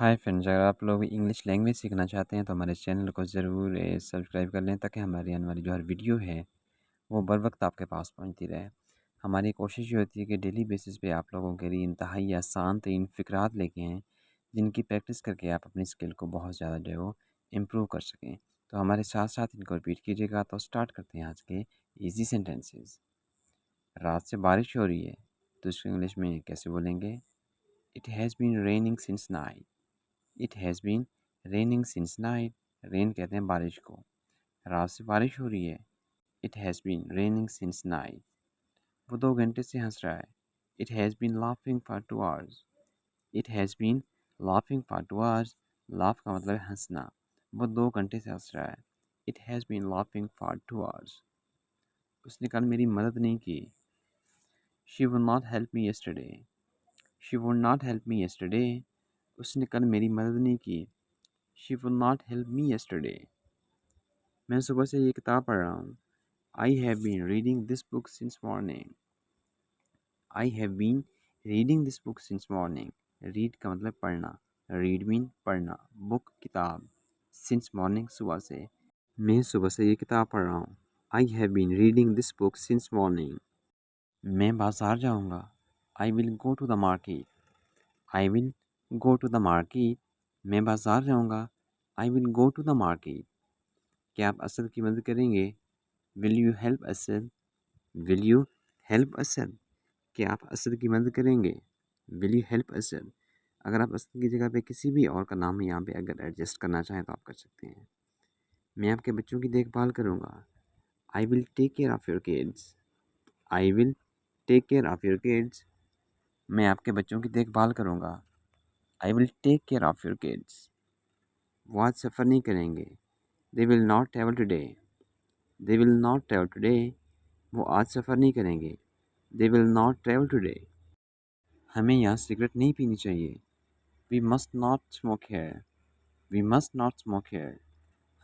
Hi friends, अगर आप लोग इंग्लिश लैंग्वेज सीखना चाहते हैं तो हमारे चैनल को ज़रूर सब्सक्राइब कर लें ताकि हमारी आने वाली जो हर वीडियो है वो बर वक्त आपके पास पहुंचती रहे। हमारी कोशिश ये होती है कि डेली बेसिस पे आप लोगों के लिए इंतहाई आसान तरीन फ़िक्रात लेके आएँ जिनकी प्रैक्टिस करके आप अपनी स्किल को बहुत ज़्यादा जो है वो इम्प्रूव कर सकें। तो हमारे साथ साथ इनको रिपीट कीजिएगा। तो स्टार्ट करते हैं आज के ईजी सेंटेंसेस। रात से बारिश हो रही है तो इसको इंग्लिश में कैसे बोलेंगे? It has been raining since night. It has been raining since night. Rain कहते हैं बारिश को। रात से बारिश हो रही है। It has been raining since night. वो 2 घंटे से हंस रहा है। It has been laughing for 2 hours. It has been laughing for 2 hours. Laugh का मतलब है हंसना। वो 2 घंटे से हंस रहा है। It has been laughing for 2 hours. उसने कल मेरी मदद नहीं की। She would not help me yesterday. She would not help me yesterday. उसने कल मेरी मदद नहीं की। She would not help me yesterday. मैं सुबह से ये किताब पढ़ रहा हूँ। I have been reading this book since morning. I have been reading this book since morning. Read का मतलब पढ़ना। रीड मीन पढ़ना। बुक किताब। सिंस मॉर्निंग सुबह से। मैं सुबह से ये किताब पढ़ रहा हूँ। I have been reading this book since morning. मैं बाजार जाऊँगा। I will go to the market. I will go to the market. मैं बाजार जाऊँगा। I will go to the market. क्या आप असद की मदद करेंगे? Will you help Asad? Will you help Asad? क्या आप असद की मदद करेंगे? Will you help Asad? अगर आप असद की जगह पे किसी भी और का नाम यहाँ पे अगर एडजस्ट करना चाहें तो आप कर सकते हैं। मैं आपके बच्चों की देखभाल करूँगा। I will take care of your kids. I will take care of your kids. मैं आपके बच्चों की देखभाल करूँगा। I will take care of your kids. वो आज सफ़र नहीं करेंगे। They will not travel today. They will not travel today. वो आज सफ़र नहीं करेंगे। They will not travel today. हमें यहाँ सिगरेट नहीं पीनी चाहिए। We must not smoke here. We must not smoke here.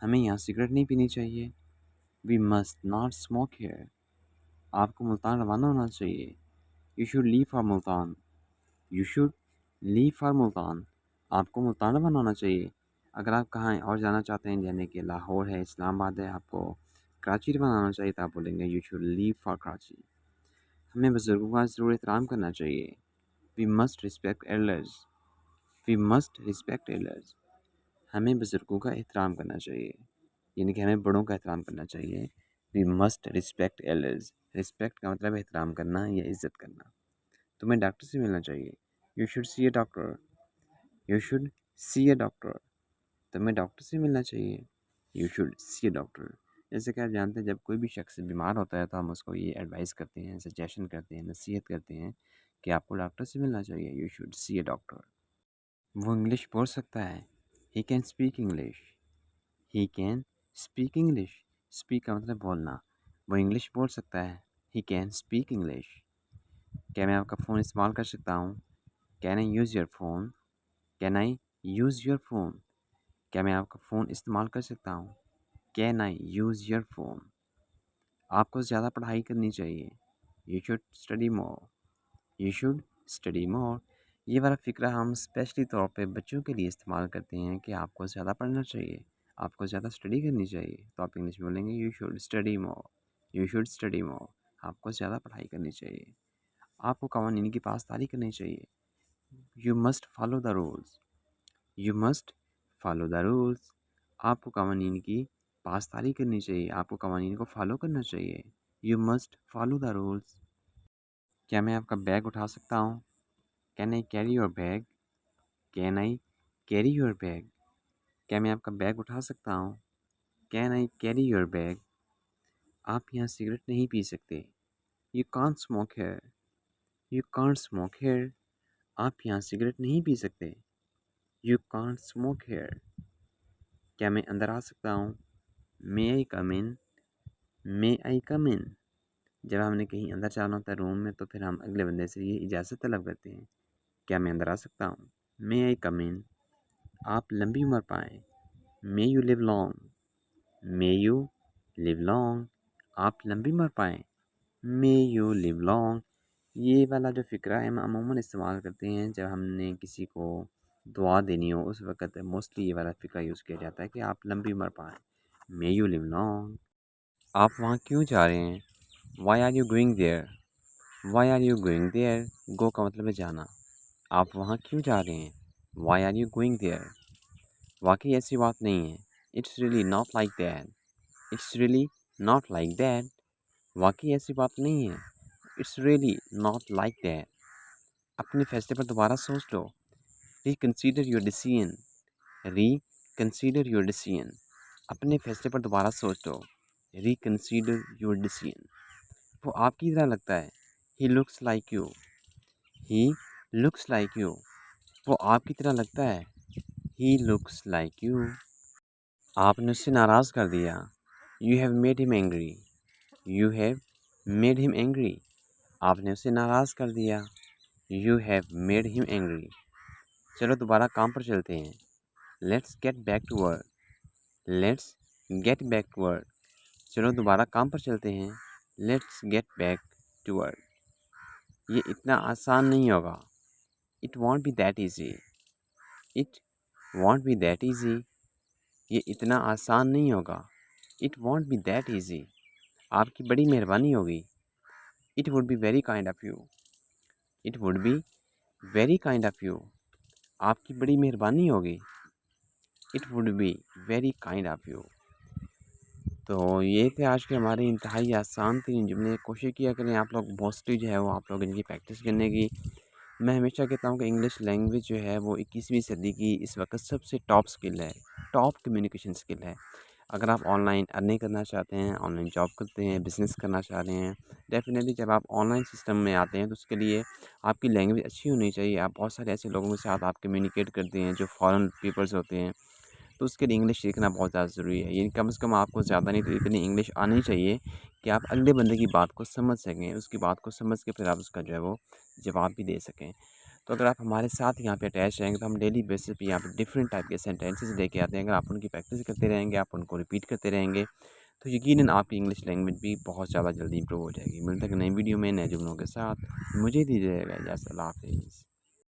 हमें यहाँ सिगरेट नहीं पीनी चाहिए। We must not smoke here. आपको मुल्तान रवाना होना चाहिए। You should leave for Multan. You should leave for Multan. आपको मुल्तान रवाना होना चाहिए। अगर आप कहाँ और जाना चाहते हैं, यानी कि लाहौर है, इस्लामाबाद है, आपको कराची रवाना होना चाहिए, तो आप बोलेंगे you should leave for Karachi. हमें बुज़ुर्गों का ज़रूर एहतराम करना चाहिए। We must respect elders. We must respect elders. हमें बुज़ुर्गों का एहतराम करना चाहिए, यानी कि हमें बड़ों का एहतराम करना चाहिए। We must respect elders. Respect का मतलब एहतराम करना या इज़्ज़त करना। तुम्हें डॉक्टर से मिलना चाहिए। You should see A doctor. You should see A doctor. तुम्हें डॉक्टर से मिलना चाहिए। You should see A doctor. जैसे कि आप जानते हैं, जब कोई भी शख्स बीमार होता है तो हम उसको ये एडवाइस करते हैं, सजेशन करते हैं, नसीहत करते हैं कि आपको डॉक्टर से मिलना चाहिए। You should see A doctor. वो इंग्लिश बोल सकता है। He can speak English. He can speak English. Speak का मतलब बोलना। वो इंग्लिश बोल सकता है। He can speak English. क्या मैं आपका फ़ोन इस्तेमाल कर सकता हूँ? Can I use your phone? Can I use your phone? क्या मैं आपका फ़ोन इस्तेमाल कर सकता हूँ? Can I use your phone? आपको ज़्यादा पढ़ाई करनी चाहिए। You should study more. You should study more. ये वाला फ़िक्रा हम स्पेशली तौर पे बच्चों के लिए इस्तेमाल करते हैं कि आपको ज़्यादा पढ़ना चाहिए, आपको ज़्यादा स्टडी करनी चाहिए। तो आप इंग्लिश में बोलेंगे you should study more. You should study more. आपको ज़्यादा पढ़ाई करनी चाहिए। आपको कवानीन की पासदारी करनी चाहिए। You must follow the rules. You must follow the rules. आपको कवानीन की पासदारी करनी चाहिए, आपको कवानीन को फॉलो करना चाहिए। You must follow the rules. क्या मैं आपका बैग उठा सकता हूँ? Can I carry your bag? Can I carry your bag? क्या मैं आपका बैग उठा सकता हूँ? Can I carry your bag? आप यहाँ सिगरेट नहीं पी सकते। You can't smoke here. You can't smoke here. आप यहाँ सिगरेट नहीं पी सकते। You can't smoke here. क्या मैं अंदर आ सकता हूँ? मे आई कम इन? मे आई कम इन? जब हमने कहीं अंदर जाना होता है रूम में, तो फिर हम अगले बंदे से ये इजाज़त तलब करते हैं। क्या मैं अंदर आ सकता हूँ? मे आई कम इन? आप लंबी उम्र पाएँ। May you live long. May you live long. आप लंबी उम्र पाएँ। May you live long. ये वाला जो फ़िक्रा है हम अमूमन इस्तेमाल करते हैं जब हमने किसी को दुआ देनी हो उस वक़्त मोस्टली ये वाला फ़िक्रा यूज़ किया जाता है कि आप लंबी उम्र पाएँ। May you live long. आप वहाँ क्यों जा रहे हैं? Why are you going there? Why are you going there? Go का मतलब है जाना। आप वहाँ क्यों जा रहे हैं? Why are you going there? वाक़ई ऐसी बात नहीं है। It's really not like that. It's really not like that. वाक़ई ऐसी बात नहीं है। It's really not like that. अपने फैसले पर दोबारा सोच लो। Reconsider your decision. Reconsider your decision. अपने फैसले पर दोबारा सोच लो। Reconsider your decision. वो आपकी तरह लगता है। He looks like you. He looks like you. वो आपकी तरह लगता है। He looks like you. आपने उससे नाराज़ कर दिया। You have made him angry. You have made him angry. आपने उसे नाराज़ कर दिया। You have made him angry. चलो दोबारा काम पर चलते हैं। Let's get back to work. Let's get back to work. चलो दोबारा काम पर चलते हैं। Let's get back to work. ये इतना आसान नहीं होगा। It won't be that easy. It won't be that easy. ये इतना आसान नहीं होगा। It won't be that easy. आपकी बड़ी मेहरबानी होगी। It would be very kind of you. It would be very kind of you. आपकी बड़ी मेहरबानी होगी। It would be very kind of you. तो ये थे आज के हमारे इंतहाई आसान 3 जुमले। कोशिश किया करें आप लोग मोस्टली जो है वो आप लोग इनकी प्रैक्टिस करने की। मैं हमेशा कहता हूँ कि इंग्लिश लैंग्वेज जो है वो 21वीं सदी की इस वक्त सबसे टॉप स्किल है। टॉप कम्युनिकेशन स्किल है। अगर आप ऑनलाइन अर्निंग करना चाहते हैं, ऑनलाइन जॉब करते हैं, बिज़नेस करना चाह रहे हैं, डेफ़िनेटली जब आप ऑनलाइन सिस्टम में आते हैं तो उसके लिए आपकी लैंग्वेज अच्छी होनी चाहिए। आप बहुत सारे ऐसे लोगों के साथ आप कम्युनिकेट करते हैं जो फ़ॉरेन पीपल्स होते हैं, तो उसके लिए इंग्लिश सीखना बहुत ज़्यादा ज़रूरी है। यानी कम से कम आपको ज़्यादा नहीं तो इतनी इंग्लिश आनी चाहिए कि आप अगले बंदे की बात को समझ सकें, उसकी बात को समझ के फिर आप उसका जो है वो जवाब भी दे सकें। तो अगर आप हमारे साथ यहाँ पे अटैच रहेंगे तो हम डेली बेसिस पे यहाँ पे डिफरेंट टाइप के सेंटेंसेस लेके आते हैं। अगर आप उनकी प्रैक्टिस करते रहेंगे, आप उनको रिपीट करते रहेंगे, तो यकीनन आपकी इंग्लिश लैंग्वेज भी बहुत ज़्यादा जल्दी इंप्रूव हो जाएगी। मिलते हैं एक नई वीडियो में नए जुमलों के साथ। मुझे दीजिएगा इजाज़त। अल्लाह हाफ़िज़।